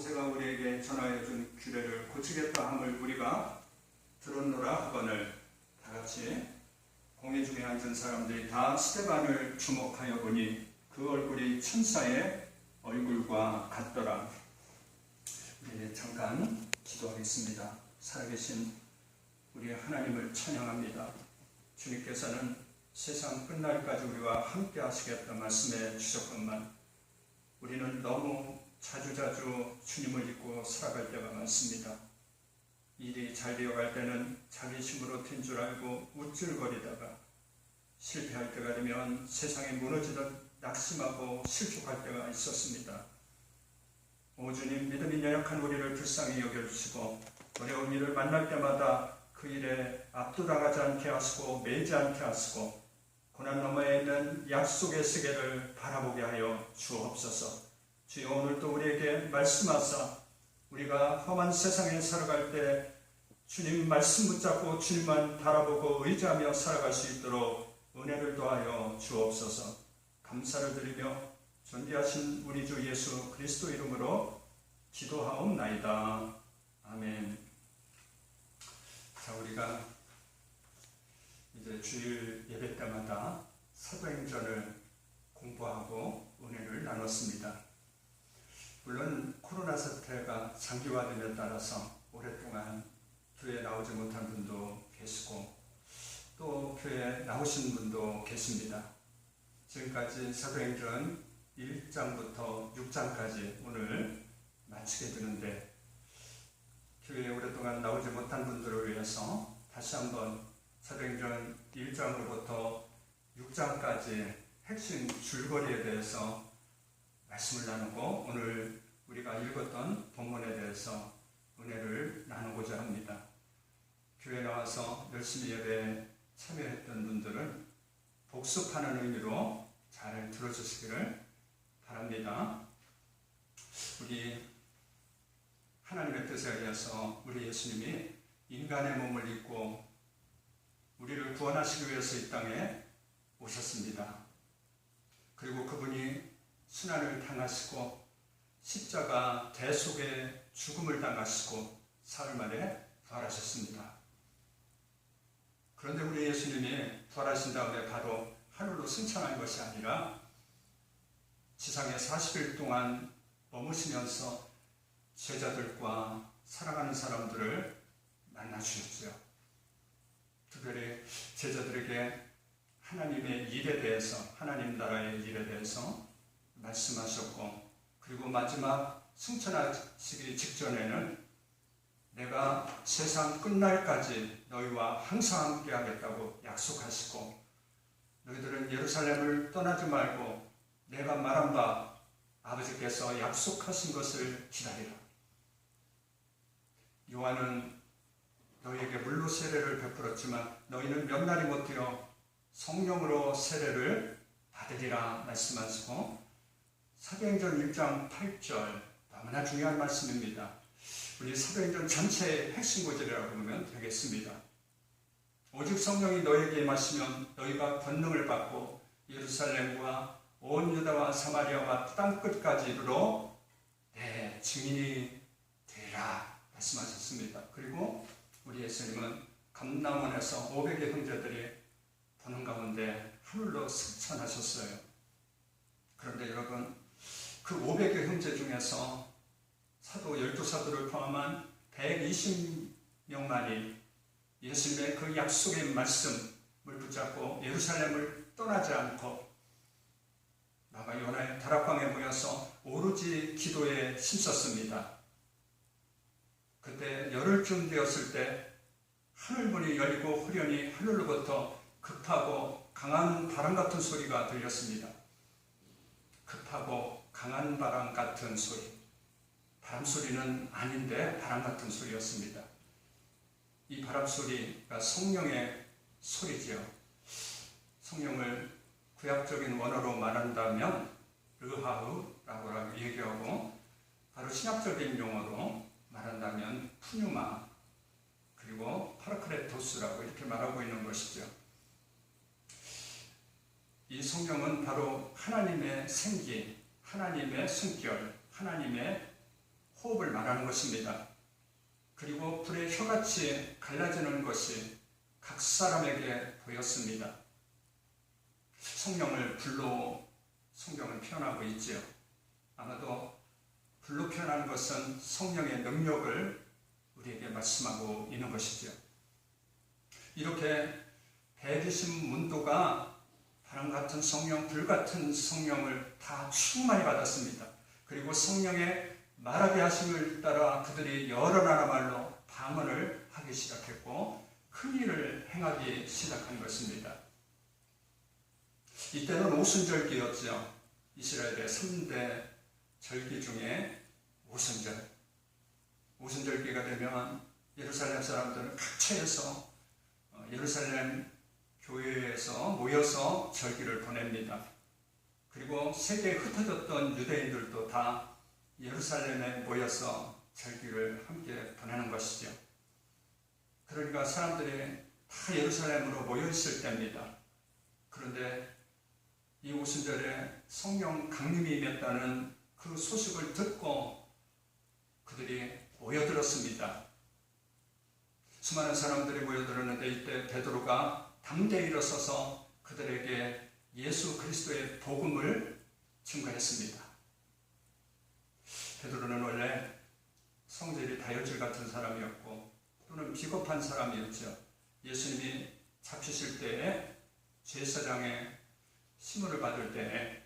모세가 우리에게 전하여 준 규례를 고치겠다 함을 우리가 들었노라 하거늘 다같이 공회 중에 앉은 사람들이 다 스데반을 주목하여 보니 그 얼굴이 천사의 얼굴과 같더라. 우리 잠깐 기도하겠습니다. 살아계신 우리 하나님을 찬양합니다. 주님께서는 세상 끝날까지 우리와 함께 하시겠다 말씀해 주셨건만 우리는 너무 자주자주 주님을 잊고 살아갈 때가 많습니다. 일이 잘 되어갈 때는 자기 힘으로 된 줄 알고 우쭐거리다가 실패할 때가 되면 세상에 무너지듯 낙심하고 실족할 때가 있었습니다. 오 주님, 믿음이 연약한 우리를 불쌍히 여겨주시고 어려운 일을 만날 때마다 그 일에 압도당하지 않게 하시고 매지 않게 하시고 고난 너머에 있는 약속의 세계를 바라보게 하여 주옵소서. 주여, 오늘도 우리에게 말씀하사 우리가 험한 세상에 살아갈 때 주님 말씀 붙잡고 주님만 바라보고 의지하며 살아갈 수 있도록 은혜를 더하여 주옵소서. 감사를 드리며 존귀하신 우리 주 예수 그리스도 이름으로 기도하옵나이다. 아멘. 자, 우리가 이제 주일 예배 때마다 사도행전을 공부하고 은혜를 나눴습니다. 물론 코로나 사태가 장기화됨에 따라서 오랫동안 교회에 나오지 못한 분도 계시고 또 교회에 나오신 분도 계십니다. 지금까지 사도행전 1장부터 6장까지 오늘 마치게 되는데 교회에 오랫동안 나오지 못한 분들을 위해서 다시 한번 사도행전 1장으로부터 6장까지 핵심 줄거리에 대해서 말씀을 나누고 오늘 우리가 읽었던 본문에 대해서 은혜를 나누고자 합니다. 교회에 나와서 열심히 예배에 참여했던 분들은 복습하는 의미로 잘 들어주시기를 바랍니다. 우리 하나님의 뜻에 의해서 우리 예수님이 인간의 몸을 입고 우리를 구원하시기 위해서 이 땅에 오셨습니다. 그리고 그분이 순환을 당하시고 십자가 대속의 죽음을 당하시고 사흘 만에 부활하셨습니다. 그런데 우리 예수님이 부활하신 다음에 바로 하늘로 승천한 것이 아니라 지상에 40일 동안 머무시면서 제자들과 사랑하는 사람들을 만나주셨죠. 특별히 제자들에게 하나님의 일에 대해서, 하나님 나라의 일에 대해서 말씀하셨고, 그리고 마지막 승천하시기 직전에는 내가 세상 끝날까지 너희와 항상 함께 하겠다고 약속하시고, 너희들은 예루살렘을 떠나지 말고 내가 말한 바 아버지께서 약속하신 것을 기다리라. 요한은 너희에게 물로 세례를 베풀었지만 너희는 몇 날이 못되어 성령으로 세례를 받으리라 말씀하시고, 사도행전 1장 8절 너무나 중요한 말씀입니다. 우리 사도행전 전체의 핵심 구절이라고 보면 되겠습니다. 오직 성령이 너희에게 임하시면 너희가 권능을 받고 예루살렘과 온 유다와 사마리아와 땅끝까지 이르러 내 증인이 되리라 말씀하셨습니다. 그리고 우리 예수님은 감람원에서 500의 형제들이 보는 가운데 하늘로 승천하셨어요. 그런데 여러분, 그 500의 형제 중에서 사도 12사도를 포함한 120명만이 예수님의 그 약속의 말씀을 붙잡고 예루살렘을 떠나지 않고 나가 요나의 다락방에 모여서 오로지 기도에 힘썼습니다. 그때 열흘쯤 되었을 때 하늘문이 열리고 후련히 하늘로부터 급하고 강한 바람 같은 소리가 들렸습니다. 급하고 강한 바람 같은 소리. 바람 소리는 아닌데 바람 같은 소리였습니다. 이 바람 소리가 성령의 소리지요. 성령을 구약적인 원어로 말한다면 르하우라고 얘기하고, 바로 신약적인 용어로 말한다면 푸뉴마 그리고 파라크레토스라고 이렇게 말하고 있는 것이죠. 이 성령은 바로 하나님의 생기, 하나님의 숨결, 하나님의 호흡을 말하는 것입니다. 그리고 불의 혀같이 갈라지는 것이 각 사람에게 보였습니다. 성령을 불로 성경은 표현하고 있지요. 아마도 불로 표현하는 것은 성령의 능력을 우리에게 말씀하고 있는 것이죠. 이렇게 120문도가 바람 같은 성령, 불 같은 성령을 다 충만히 받았습니다. 그리고 성령의 말하게 하심을 따라 그들이 여러 나라 말로 방언을 하기 시작했고 큰 일을 행하기 시작한 것입니다. 이때는 오순절기였죠. 이스라엘의 3대 절기 중에 오순절기가 되면 예루살렘 사람들은 각처에서 예루살렘 교회에서 모여서 절기를 보냅니다. 그리고 세계에 흩어졌던 유대인들도 다 예루살렘에 모여서 절기를 함께 보내는 것이죠. 그러니까 사람들이 다 예루살렘으로 모여 있을 때입니다. 그런데 이 오순절에 성령 강림이 임했다는 그 소식을 듣고 그들이 모여들었습니다. 수많은 사람들이 모여들었는데 이때 베드로가 당대에 일어서서 그들에게 예수 그리스도의 복음을 증거했습니다. 베드로는 원래 성질이 다혈질 같은 사람이었고 또는 비겁한 사람이었죠. 예수님이 잡히실 때에 제사장의 시문을 받을 때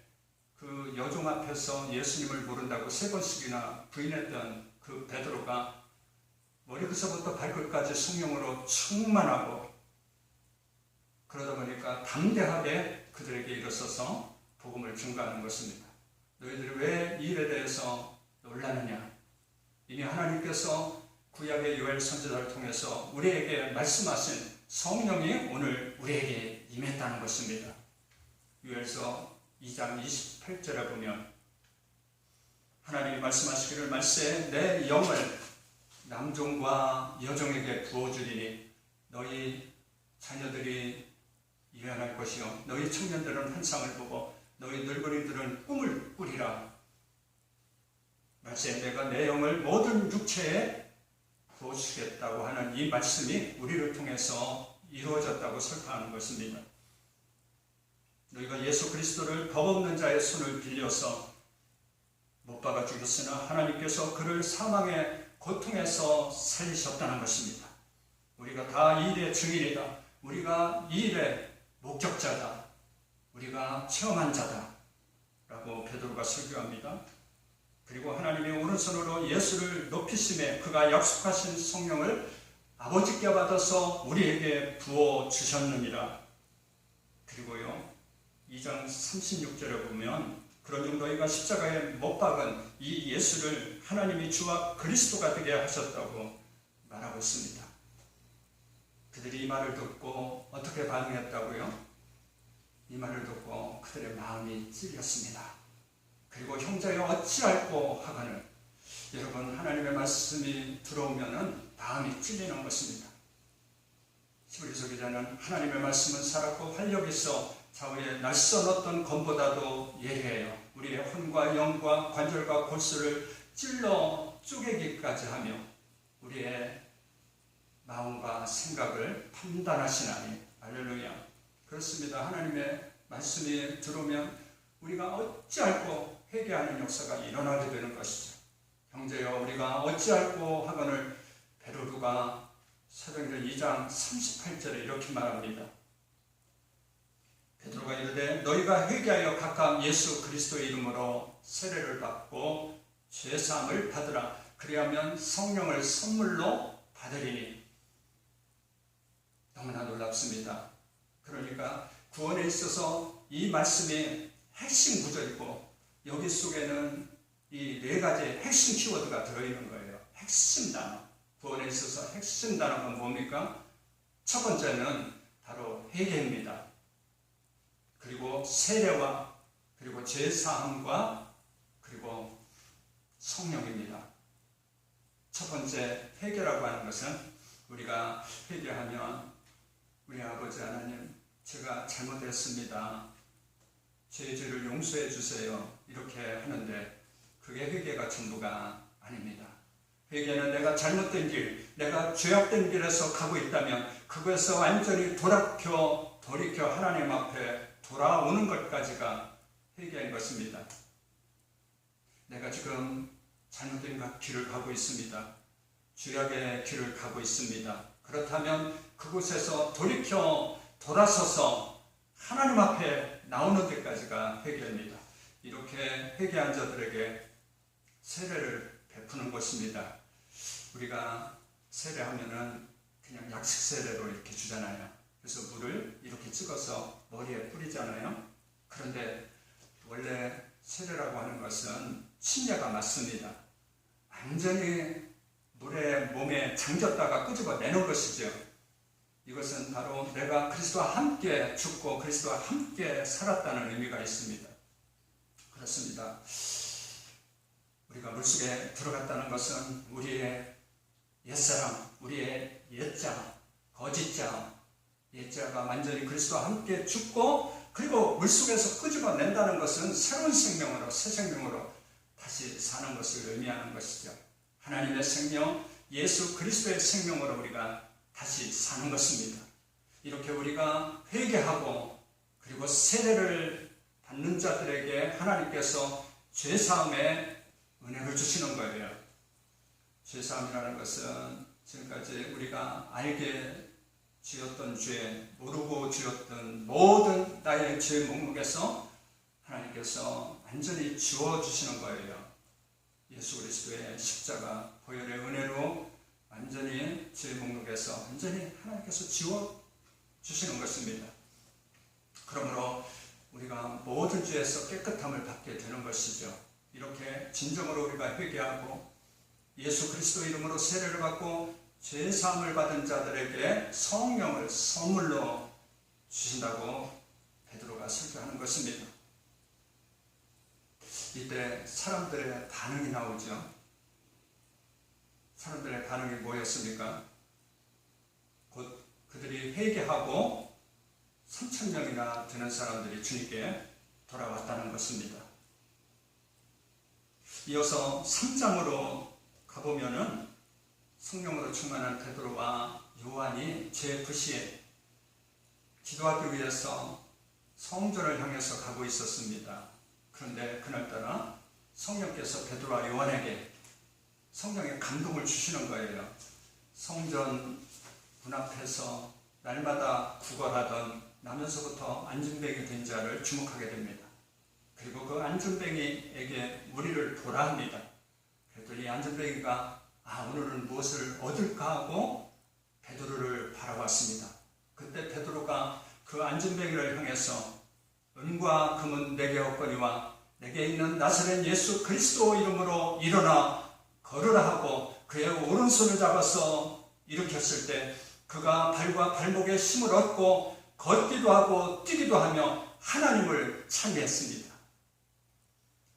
그 여종 앞에서 예수님을 모른다고 3번씩이나 부인했던 그 베드로가 머리끝부터 발끝까지 성령으로 충만하고 그러다 보니까 담대하게 그들에게 일어서서 복음을 증거하는 것입니다. 너희들이 왜 이 일에 대해서 놀라느냐? 이미 하나님께서 구약의 요엘 선지자를 통해서 우리에게 말씀하신 성령이 오늘 우리에게 임했다는 것입니다. 요엘서 2장 28절에 보면 하나님이 말씀하시기를 말세 내 영을 남종과 여종에게 부어주리니 너희 자녀들이 일어날 것이요 너희 청년들은 환상을 보고 너희 늙은이들은 꿈을 꾸리라. 말세 내가 내 영을 모든 육체에 부어주겠다고 하는 이 말씀이 우리를 통해서 이루어졌다고 설파하는 것입니다. 너희가 예수 그리스도를 법 없는 자의 손을 빌려서 못 박아 죽였으나 하나님께서 그를 사망의 고통에서 살리셨다는 것입니다. 우리가 다 이 일의 증인이다. 우리가 이 일의 목격자다. 우리가 체험한 자다. 라고 베드로가 설교합니다. 그리고 하나님의 오른손으로 예수를 높이심에 그가 약속하신 성령을 아버지께 받아서 우리에게 부어주셨느니라. 그리고요 2장 36절에 보면 그러므로 너희가 십자가에 못 박은 이 예수를 하나님이 주와 그리스도가 되게 하셨다고 말하고 있습니다. 그들이 이 말을 듣고 어떻게 반응했다고요? 이 말을 듣고 그들의 마음이 찔렸습니다. 그리고 형제여 어찌할꼬 하거늘. 여러분 하나님의 말씀이 들어오면은 마음이 찔리는 것입니다. 히브리서 기자는 하나님의 말씀은 살았고 활력 있어 좌우에 낯선 어떤 검보다도 예리해요. 우리의 혼과 영과 관절과 골수를 찔러 쪼개기까지 하며 우리의 마음과 생각을 판단하시나니. 할렐루야. 그렇습니다. 하나님의 말씀이 들어오면 우리가 어찌할꼬 회개하는 역사가 일어나게 되는 것이죠. 형제여 우리가 어찌할꼬 하거늘 베드로가 사도행전 2장 38절에 이렇게 말합니다. 베드로가 이르되 너희가 회개하여 각각 예수 그리스도의 이름으로 세례를 받고 죄사함을 받으라. 그리하면 성령을 선물로 받으리니. 너무나 놀랍습니다. 그러니까 구원에 있어서 이 말씀이 핵심 구절이고 여기 속에는 이 4가지 핵심 키워드가 들어있는 거예요. 핵심 단어. 구원에 있어서 핵심 단어가 뭡니까? 첫 번째는 바로 회개입니다. 그리고 세례와 그리고 제사함과 그리고 성령입니다. 첫 번째 회개라고 하는 것은 우리가 회개하면 우리 아버지 하나님 제가 잘못했습니다. 제 죄를 용서해 주세요. 이렇게 하는데 그게 회개가 전부가 아닙니다. 회개는 내가 잘못된 길, 내가 죄악된 길에서 가고 있다면 그것에서 완전히 돌이켜 하나님 앞에 돌아오는 것까지가 회개인 것입니다. 내가 지금 잘못된 길을 가고 있습니다. 죄악의 길을 가고 있습니다. 그렇다면 그곳에서 돌아서서 하나님 앞에 나오는 데까지가 회개입니다. 이렇게 회개한 자들에게 세례를 베푸는 것입니다. 우리가 세례하면은 그냥 약식 세례로 이렇게 주잖아요. 그래서 물을 이렇게 찍어서 머리에 뿌리잖아요. 그런데 원래 세례라고 하는 것은 침례가 맞습니다. 완전히 물에 몸에 잠겼다가 끄집어내는 것이죠. 이것은 바로 내가 그리스도와 함께 죽고 그리스도와 함께 살았다는 의미가 있습니다. 그렇습니다. 우리가 물속에 들어갔다는 것은 우리의 옛사람, 우리의 옛자, 거짓자, 옛자가 완전히 그리스도와 함께 죽고 그리고 물속에서 끄집어낸다는 것은 새로운 생명으로, 새 생명으로 다시 사는 것을 의미하는 것이죠. 하나님의 생명, 예수 그리스도의 생명으로 우리가 다시 사는 것입니다. 이렇게 우리가 회개하고 그리고 세례를 받는 자들에게 하나님께서 죄사함의 은혜를 주시는 거예요. 죄사함이라는 것은 지금까지 우리가 알게 지었던 죄, 모르고 지었던 모든 나의 죄 목록에서 하나님께서 완전히 지워주시는 거예요. 예수 그리스도의 십자가 보혈의 은혜로 완전히 죄 목록에서 완전히 하나님께서 지워주시는 것입니다. 그러므로 우리가 모든 죄에서 깨끗함을 받게 되는 것이죠. 이렇게 진정으로 우리가 회개하고 예수 그리스도 이름으로 세례를 받고 죄사함을 받은 자들에게 성령을 선물로 주신다고 베드로가 설교하는 것입니다. 이때 사람들의 반응이 나오죠. 사람들의 반응이 뭐였습니까? 곧 그들이 회개하고 3,000명이나 되는 사람들이 주님께 돌아왔다는 것입니다. 이어서 3장으로 가보면은 성령으로 충만한 베드로와 요한이 제9시에 기도하기 위해서 성전을 향해서 가고 있었습니다. 그런데 그날따라 성령께서 베드로와 요한에게 성령의 감동을 주시는 거예요. 성전 문 앞에서 날마다 구걸하던 나면서부터 안진뱅이 된 자를 주목하게 됩니다. 그리고 그 안진뱅이에게 무리를 보라 합니다. 그랬더니 안진뱅이가 오늘은 무엇을 얻을까 하고 베드로를 바라봤습니다. 그때 베드로가 그 안진뱅이를 향해서 은과 금은 내게 없거니와 내게 있는 나사렛 예수 그리스도 이름으로 일어나 걸으라 하고 그의 오른손을 잡아서 일으켰을 때 그가 발과 발목에 힘을 얻고 걷기도 하고 뛰기도 하며 하나님을 찬미했습니다.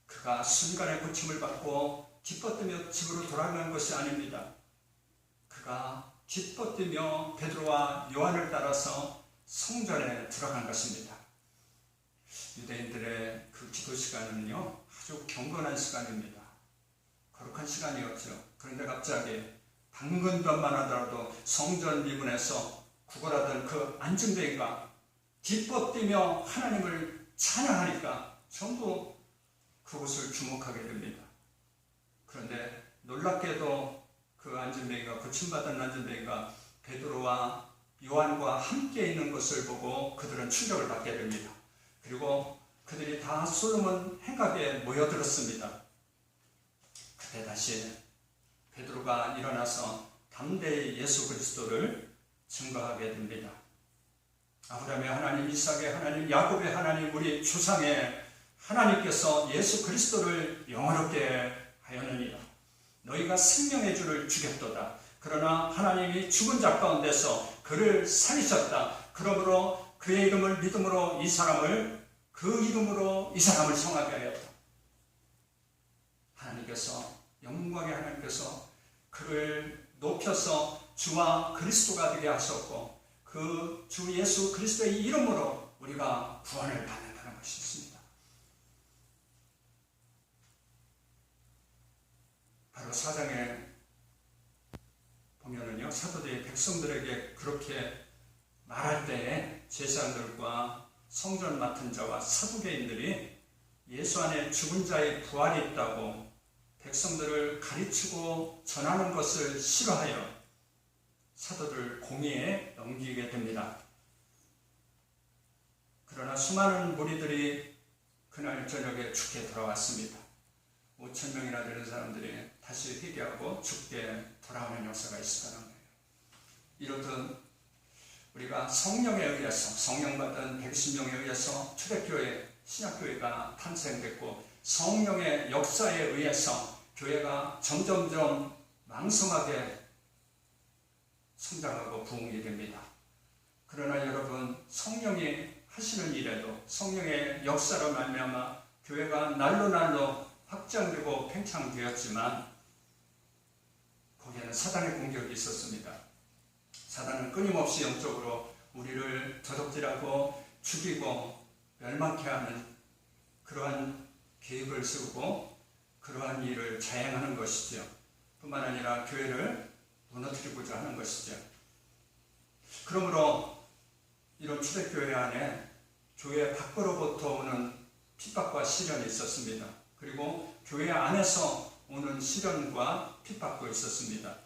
그가 순간에 고침을 받고 기뻐 뛰며 집으로 돌아가는 것이 아닙니다. 그가 기뻐 뛰며 베드로와 요한을 따라서 성전에 들어간 것입니다. 유대인들의 그 기도 시간은요, 아주 경건한 시간입니다. 거룩한 시간이었죠. 그런데 갑자기 당근변만 하더라도 성전 미문에서 구걸하던 그 안진뱅이가 기뻐 뛰며 하나님을 찬양하니까 전부 그곳을 주목하게 됩니다. 그런데 놀랍게도 그 안진뱅이가, 고침받은 안진뱅이가 베드로와 요한과 함께 있는 것을 보고 그들은 충격을 받게 됩니다. 그리고 그들이 다 솔로몬 행각에 모여들었습니다. 그때 다시 베드로가 일어나서 담대히 예수 그리스도를 증거하게 됩니다. 아브라함의 하나님, 이삭의 하나님, 야곱의 하나님, 우리 조상의 하나님께서 예수 그리스도를 영원롭게 하였느니라. 너희가 생명의 주를 죽였도다. 그러나 하나님이 죽은 자 가운데서 그를 살리셨다. 그러므로 그의 이름을 믿음으로 그 이름으로 이 사람을 성하게 하였다. 영광의 하나님께서 그를 높여서 주와 그리스도가 되게 하셨고 그 주 예수 그리스도의 이름으로 우리가 구원을 받는다는 것이 있습니다. 바로 바로 4장에 보면은요, 사도들이 백성들에게 그렇게 말할 때에 제사장들과 성전 맡은 자와 사두개인들이 예수 안에 죽은 자의 부활이 있다고 백성들을 가르치고 전하는 것을 싫어하여 사도들 공의에 넘기게 됩니다. 그러나 수많은 무리들이 그날 저녁에 죽게 돌아왔습니다. 5,000명이나 되는 사람들이 다시 회개하고 죽게 돌아오는 역사가 있었다는 거예요. 이렇듯 우리가 성령에 의해서, 성령받은 120명에 의해서 초대교회, 신약교회가 탄생됐고, 성령의 역사에 의해서 교회가 점점점 왕성하게 성장하고 부흥이 됩니다. 그러나 여러분, 성령이 하시는 일에도 성령의 역사로 말미암아 교회가 날로 확장되고 팽창되었지만 거기에는 사단의 공격이 있었습니다. 사단은 끊임없이 영적으로 우리를 도둑질하고 죽이고 멸망케 하는 그러한 계획을 세우고 그러한 일을 자행하는 것이죠. 뿐만 아니라 교회를 무너뜨리고자 하는 것이죠. 그러므로 이런 초대교회 안에 교회 밖으로부터 오는 핍박과 시련이 있었습니다. 그리고 교회 안에서 오는 시련과 핍박도 있었습니다.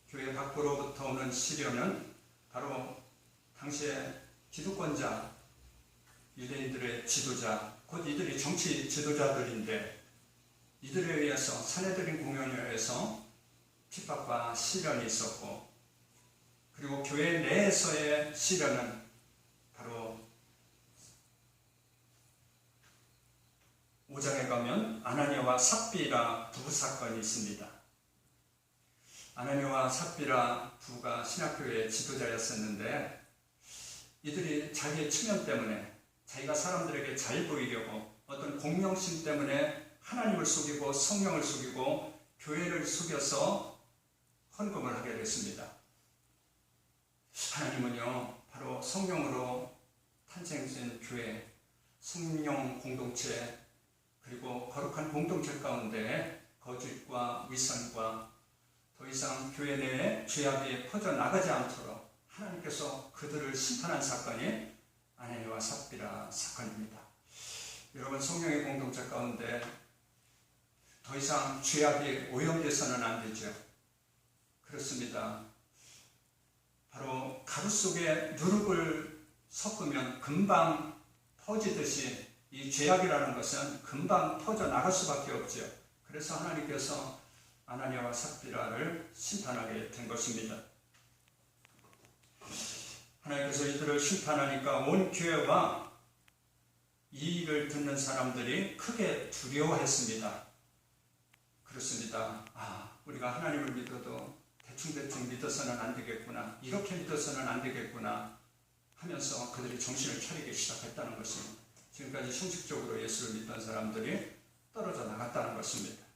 교회 밖으로부터 오는 시련은 바로 당시에 기득권자, 유대인들의 지도자, 곧 이들이 정치 지도자들인데 이들에 의해서, 산헤드린 공연에 의해서 핍박과 시련이 있었고, 그리고 교회 내에서의 시련은 바로 5장에 가면 아나니아와 삽비라 부부 사건이 있습니다. 아나니아와 삽비라 부부가 신학교의 지도자였었는데 이들이 자기의 측면 때문에, 자기가 사람들에게 잘 보이려고 어떤 공명심 때문에 하나님을 속이고 성령을 속이고 교회를 속여서 헌금을 하게 됐습니다. 하나님은요, 바로 성령으로 탄생된 교회, 성령 공동체, 그리고 거룩한 공동체 가운데 거짓과 위선과 더 이상 교회 내에 죄악이 퍼져나가지 않도록 하나님께서 그들을 심판한 사건이 아나니아와 삽비라 사건입니다. 여러분, 성령의 공동체 가운데 더 이상 죄악이 오염돼서는 안 되죠. 그렇습니다. 바로 가루 속에 누룩을 섞으면 금방 퍼지듯이 이 죄악이라는 것은 금방 퍼져나갈 수밖에 없죠. 그래서 하나님께서 아나니아와 삽비라를 심판하게 된 것입니다. 하나님께서 이들을 심판하니까 온 교회와 이 일을 듣는 사람들이 크게 두려워했습니다. 그렇습니다. 우리가 하나님을 믿어도 대충 믿어서는 안 되겠구나, 이렇게 믿어서는 안 되겠구나 하면서 그들이 정신을 차리기 시작했다는 것입니다. 지금까지 형식적으로 예수를 믿던 사람들이 떨어져 나갔다는 것입니다.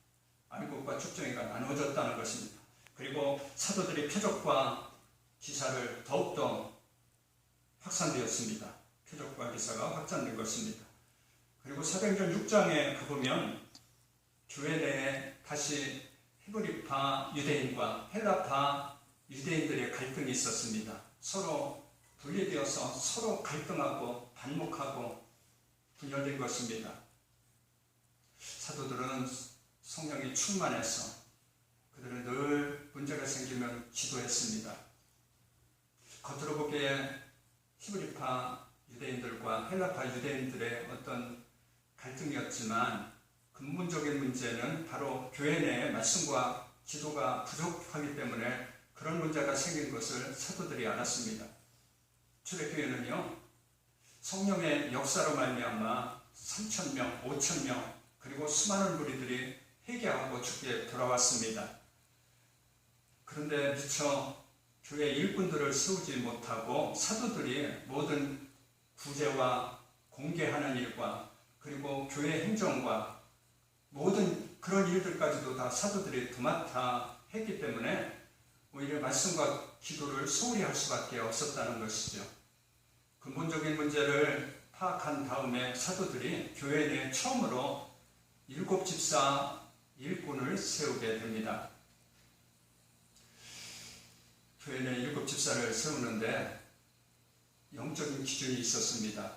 안국과 축정이가 나누어졌다는 것입니다. 그리고 사도들이 표적과 기사를 더욱더 확산되었습니다. 표적과 기사가 확산된 것입니다. 그리고 사도행전 6장에 가보면 교회 내에 다시 히브리파 유대인과 헬라파 유대인들의 갈등이 있었습니다. 서로 분리되어서 서로 갈등하고 반목하고 분열된 것입니다. 사도들은 성령이 충만해서 그들은 늘 문제가 생기면 기도했습니다. 겉으로 보기에 히브리파 유대인들과 헬라파 유대인들의 어떤 갈등이었지만 근본적인 문제는 바로 교회 내에 말씀과 기도가 부족하기 때문에 그런 문제가 생긴 것을 사도들이 알았습니다. 초대교회는요, 성령의 역사로 말미암아 3,000명, 5,000명, 그리고 수많은 무리들이 회개하고 주께 돌아왔습니다. 그런데 미처 교회 일꾼들을 세우지 못하고 사도들이 모든 구제와 공개하는 일과 그리고 교회 행정과 모든 그런 일들까지도 다 사도들이 도맡아 했기 때문에 오히려 말씀과 기도를 소홀히 할 수밖에 없었다는 것이죠. 근본적인 문제를 파악한 다음에 사도들이 교회 내에 처음으로 7집사 일꾼을 세우게 됩니다. 교회는 7 집사를 세우는데 영적인 기준이 있었습니다.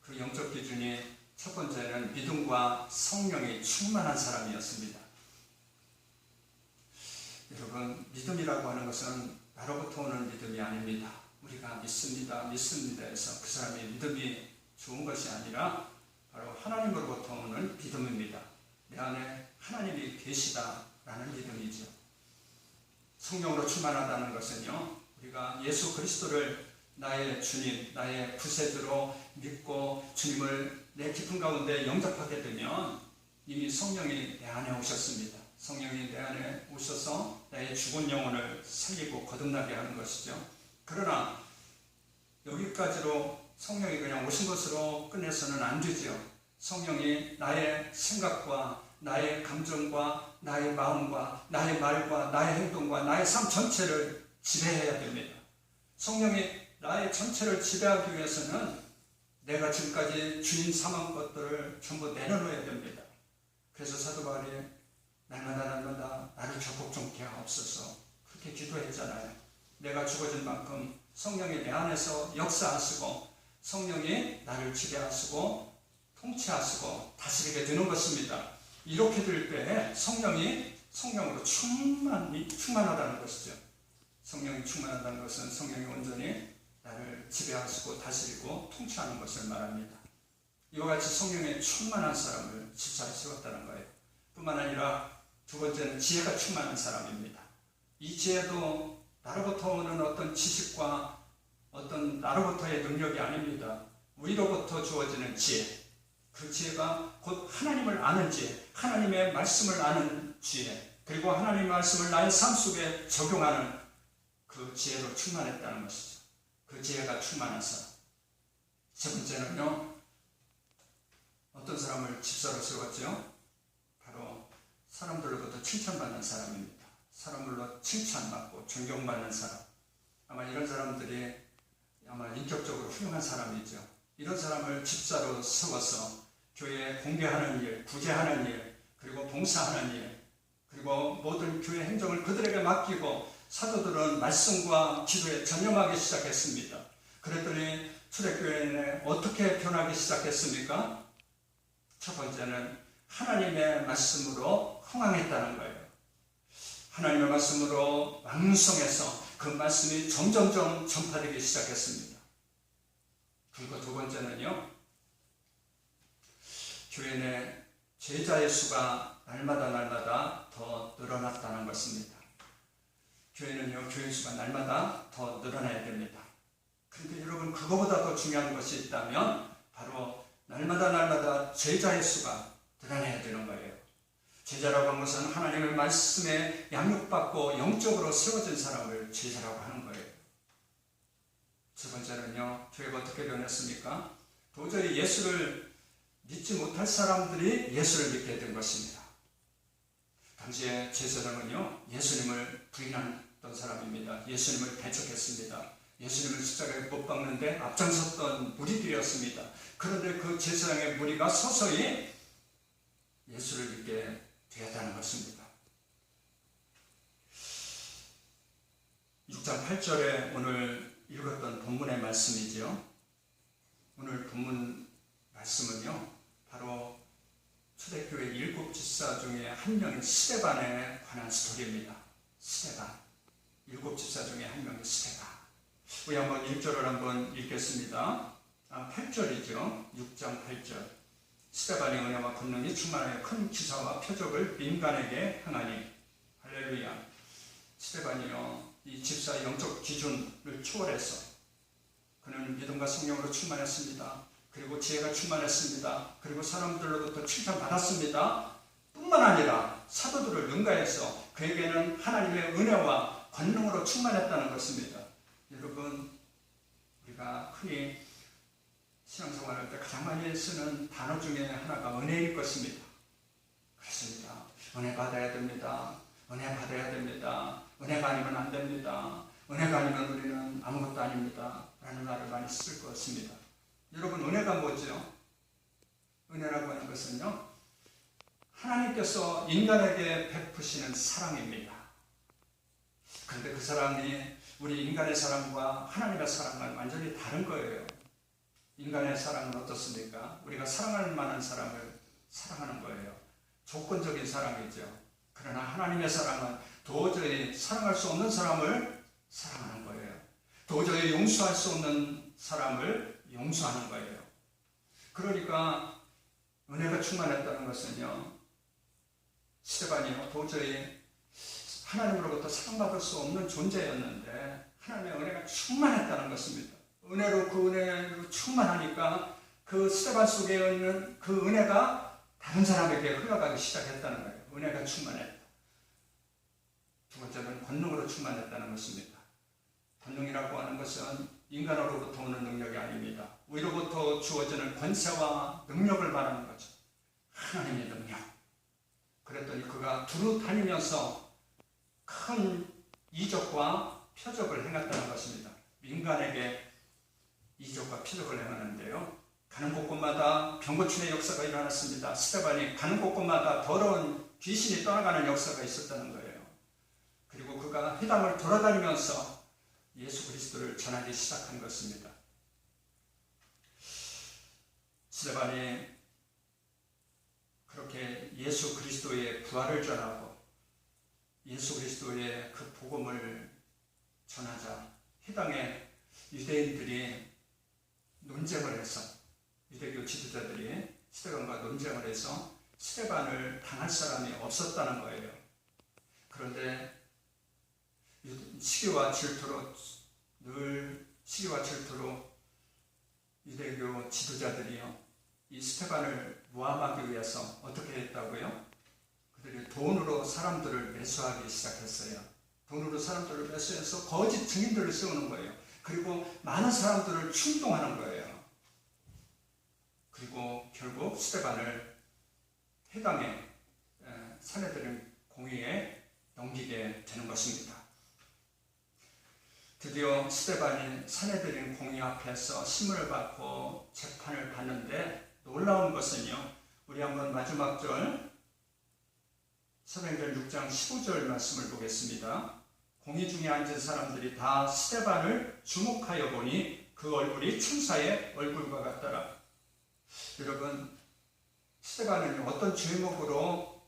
그 영적 기준이 첫 번째는 믿음과 성령이 충만한 사람이었습니다. 여러분, 믿음이라고 하는 것은 나로부터 오는 믿음이 아닙니다. 우리가 믿습니다 해서 그 사람의 믿음이 좋은 것이 아니라 바로 하나님으로부터 오는 믿음입니다. 내 안에 하나님이 계시다라는 믿음이죠. 성령으로 충만하다는 것은요, 우리가 예수 그리스도를 나의 주님, 나의 구세주로 믿고 주님을 내 깊은 가운데 영접하게 되면 이미 성령이 내 안에 오셨습니다. 성령이 내 안에 오셔서 나의 죽은 영혼을 살리고 거듭나게 하는 것이죠. 그러나 여기까지로 성령이 그냥 오신 것으로 끝내서는 안 되죠. 성령이 나의 생각과 나의 감정과 나의 마음과 나의 말과 나의 행동과 나의 삶 전체를 지배해야 됩니다. 성령이 나의 전체를 지배하기 위해서는 내가 지금까지 주인 삼은 것들을 전부 내려놓아야 됩니다. 그래서 사도 바울이 날마다 나를 적극 게 하옵소서 그렇게 기도했잖아요. 내가 죽어진 만큼 성령이 내 안에서 역사하시고 성령이 나를 지배하시고 통치하시고 다스리게 되는 것입니다. 이렇게 될 때 성령으로 충만하다는 것이죠. 성령이 충만하다는 것은 성령이 온전히 나를 지배하시고 다스리고 통치하는 것을 말합니다. 이와 같이 성령에 충만한 사람을 집사에 세웠다는 거예요. 뿐만 아니라 두 번째는 지혜가 충만한 사람입니다. 이 지혜도 나로부터 오는 어떤 지식과 어떤 나로부터의 능력이 아닙니다. 위로부터 주어지는 지혜. 그 지혜가 곧 하나님을 아는 지혜, 하나님의 말씀을 아는 지혜, 그리고 하나님의 말씀을 나의 삶 속에 적용하는 그 지혜로 충만했다는 것이죠. 그 지혜가 충만한 사람. 세 번째는요, 어떤 사람을 집사로 세웠죠? 바로 사람들로부터 칭찬받는 사람입니다. 사람들로 칭찬받고 존경받는 사람. 아마 이런 사람들이 아마 인격적으로 훌륭한 사람이죠. 이런 사람을 집사로 세워서 교회에 공개하는 일, 구제하는 일, 그리고 봉사하는 일, 그리고 모든 교회 행정을 그들에게 맡기고 사도들은 말씀과 기도에 전념하기 시작했습니다. 그랬더니 초대교회는 어떻게 변하기 시작했습니까? 첫 번째는 하나님의 말씀으로 흥황했다는 거예요. 하나님의 말씀으로 왕성해서 그 말씀이 점점점 전파되기 시작했습니다. 그리고 두 번째는요, 교회 내 제자의 수가 날마다 더 늘어났다는 것입니다. 교회는요, 교회 수가 날마다 더 늘어나야 됩니다. 그런데 여러분, 그거보다 더 중요한 것이 있다면 바로 날마다 제자의 수가 늘어나야 되는 거예요. 제자라고 하는 것은 하나님의 말씀에 양육받고 영적으로 세워진 사람을 제자라고 하는 거예요. 두 번째는요, 교회가 어떻게 변했습니까? 도저히 예수를 믿지 못할 사람들이 예수를 믿게 된 것입니다. 당시에 제사장은요, 예수님을 부인했던 사람입니다. 예수님을 배척했습니다. 예수님을 십자가에 못 박는데 앞장섰던 무리들이었습니다. 그런데 그 제사장의 무리가 서서히 예수를 믿게 되었다는 것입니다. 6장 8절에 오늘 읽었던 본문의 말씀이죠. 오늘 본문 말씀은요, 바로 초대교회 7 집사 중에 한 명인 스데반에 관한 스토리입니다. 스데반. 7 집사 중에 한 명인 스데반. 우리 한번 1절을 한번 읽겠습니다. 8절이죠. 6장 8절. 스데반이 은혜와 권능이 충만하여 큰 기사와 표적을 민간에게 행하니. 할렐루야. 스데반이요, 이 집사의 영적 기준을 초월해서 그는 믿음과 성령으로 충만했습니다. 그리고 지혜가 충만했습니다. 그리고 사람들로부터 칭찬받았습니다. 뿐만 아니라 사도들을 능가해서 그에게는 하나님의 은혜와 권능으로 충만했다는 것입니다. 여러분, 우리가 흔히 신앙생활할 때 가장 많이 쓰는 단어 중에 하나가 은혜일 것입니다. 그렇습니다. 은혜 받아야 됩니다. 은혜 받아야 됩니다. 은혜가 아니면 안 됩니다. 은혜가 아니면 우리는 아무것도 아닙니다. 라는 말을 많이 쓸 것입니다. 여러분, 은혜가 뭐죠? 은혜라고 하는 것은요, 하나님께서 인간에게 베푸시는 사랑입니다. 그런데 그 사랑이 우리 인간의 사랑과 하나님의 사랑은 완전히 다른 거예요. 인간의 사랑은 어떻습니까? 우리가 사랑할 만한 사람을 사랑하는 거예요. 조건적인 사랑이죠. 그러나 하나님의 사랑은 도저히 사랑할 수 없는 사람을 사랑하는 거예요. 도저히 용서할 수 없는 사람을 용서하는 거예요. 그러니까 은혜가 충만했다는 것은요, 스데반이요 도저히 하나님으로부터 사랑받을 수 없는 존재였는데 하나님의 은혜가 충만했다는 것입니다. 은혜로 그 은혜로 충만하니까 그 스데반 속에 있는 그 은혜가 다른 사람에게 흘러가기 시작했다는 거예요. 은혜가 충만했다. 두 번째는 권능으로 충만했다는 것입니다. 권능이라고 하는 것은 인간으로부터 오는 능력이 아닙니다. 위로부터 주어지는 권세와 능력을 말하는 거죠. 하나님의 능력. 그랬더니 그가 두루 다니면서 큰 이적과 표적을 행했다는 것입니다. 민간에게 이적과 표적을 행하는데요, 가는 곳곳마다 병고침의 역사가 일어났습니다. 스데반이 가는 곳곳마다 더러운 귀신이 떠나가는 역사가 있었다는 거예요. 그리고 그가 회당을 돌아다니면서 예수 그리스도를 전하기 시작한 것입니다. 스데반이 그렇게 예수 그리스도의 부활을 전하고 예수 그리스도의 그 복음을 전하자 회당에 유대인들이 논쟁을 해서, 유대교 지도자들이 스데반과 논쟁을 해서 스데반을 당할 사람이 없었다는 거예요. 그런데 시기와 질투로 유대교 지도자들이요, 이 스데반을 모함하기 위해서 어떻게 했다고요? 그들이 돈으로 사람들을 매수하기 시작했어요. 돈으로 사람들을 매수해서 거짓 증인들을 세우는 거예요. 그리고 많은 사람들을 충동하는 거예요. 그리고 결국 스데반을 회당에 사내들인 공의에 넘기게 되는 것입니다. 드디어 스데반이 사내들인 공의 앞에서 심을 받고 재판을 받는데 놀라운 것은요, 우리 한번 마지막 절 사도행전 6장 15절 말씀을 보겠습니다. 공의 중에 앉은 사람들이 다 스데반을 주목하여 보니 그 얼굴이 천사의 얼굴과 같더라. 여러분, 스데반은 어떤 죄목으로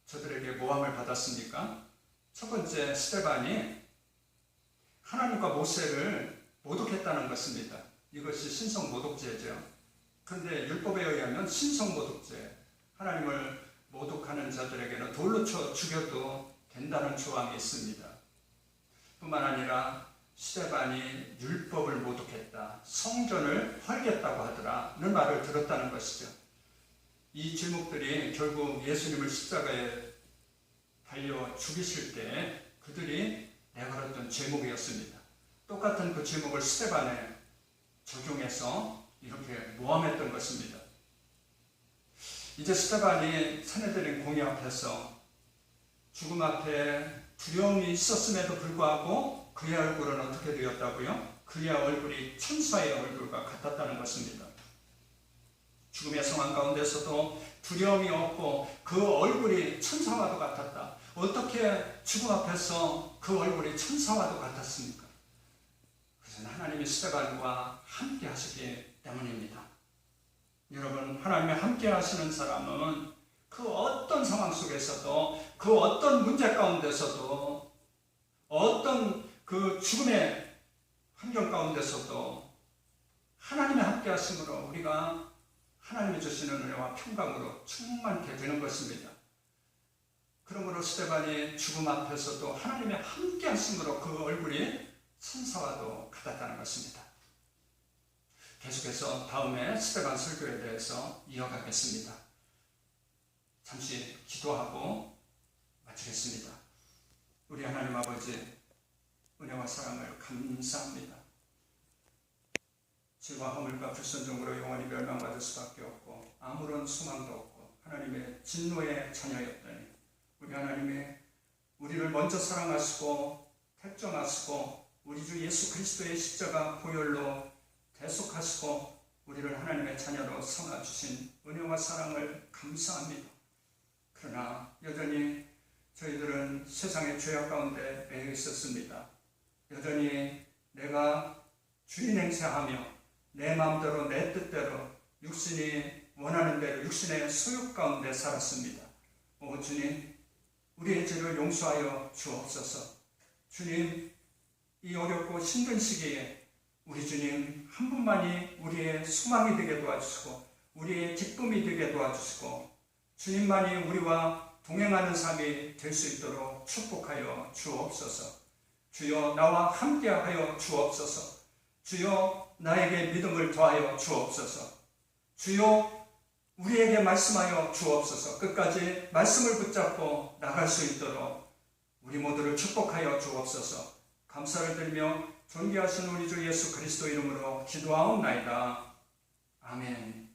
저들에게 모함을 받았습니까? 첫 번째, 스데반이 하나님과 모세를 모독했다는 것입니다. 이것이 신성모독죄죠. 그런데 율법에 의하면 신성모독죄, 하나님을 모독하는 자들에게는 돌로 쳐 죽여도 된다는 조항이 있습니다. 뿐만 아니라 스데반이 율법을 모독했다, 성전을 헐겠다고 하더라는 말을 들었다는 것이죠. 이 제목들이 결국 예수님을 십자가에 달려 죽이실 때 그들이 내걸었던 제목이었습니다. 똑같은 그 제목을 스데반에 적용해서 이렇게 모함했던 것입니다. 이제 스데반이 사내들인 공의 앞에서 죽음 앞에 두려움이 있었음에도 불구하고 그의 얼굴은 어떻게 되었다고요? 그의 얼굴이 천사의 얼굴과 같았다는 것입니다. 죽음의 상황 가운데서도 두려움이 없고 그 얼굴이 천사와도 같았다. 어떻게 죽음 앞에서 그 얼굴이 천사와도 같았습니까? 그것은 하나님이 스데반과 함께 하시기 때문입니다. 여러분, 하나님이 함께 하시는 사람은 그 어떤 상황 속에서도, 그 어떤 문제 가운데서도, 어떤 그 죽음의 환경 가운데서도 하나님의 함께 하심으로 우리가 하나님이 주시는 은혜와 평강으로 충만케 되는 것입니다. 그러므로 스데반이 죽음 앞에서도 하나님의 함께 하심으로 그 얼굴이 천사와도 같았다는 것입니다. 계속해서 다음에 스데반 설교에 대해서 이어가겠습니다. 잠시 기도하고 마치겠습니다. 우리 하나님 아버지, 은혜와 사랑을 감사합니다. 죄와 허물과 불순종으로 영원히 멸망받을 수밖에 없고 아무런 소망도 없고 하나님의 진노의 자녀였더니 우리 하나님이 우리를 먼저 사랑하시고 택정하시고 우리 주 예수 그리스도의 십자가 보혈로 대속하시고 우리를 하나님의 자녀로 삼아주신 은혜와 사랑을 감사합니다. 그러나 여전히 저희들은 세상의 죄악 가운데 매여 있었습니다. 여전히 내가 주인 행세하며 내 마음대로 내 뜻대로 육신이 원하는 대로 육신의 소욕 가운데 살았습니다. 오 주님, 우리의 죄를 용서하여 주옵소서. 주님, 이 어렵고 힘든 시기에 우리 주님 한 분만이 우리의 소망이 되게 도와주시고 우리의 기쁨이 되게 도와주시고 주님만이 우리와 동행하는 삶이 될 수 있도록 축복하여 주옵소서. 주여 나와 함께하여 주옵소서. 주여 나에게 믿음을 더하여 주옵소서. 주여 우리에게 말씀하여 주옵소서. 끝까지 말씀을 붙잡고 나갈 수 있도록 우리 모두를 축복하여 주옵소서. 감사를 드리며 존귀하신 우리 주 예수 그리스도 이름으로 기도하옵나이다. 아멘.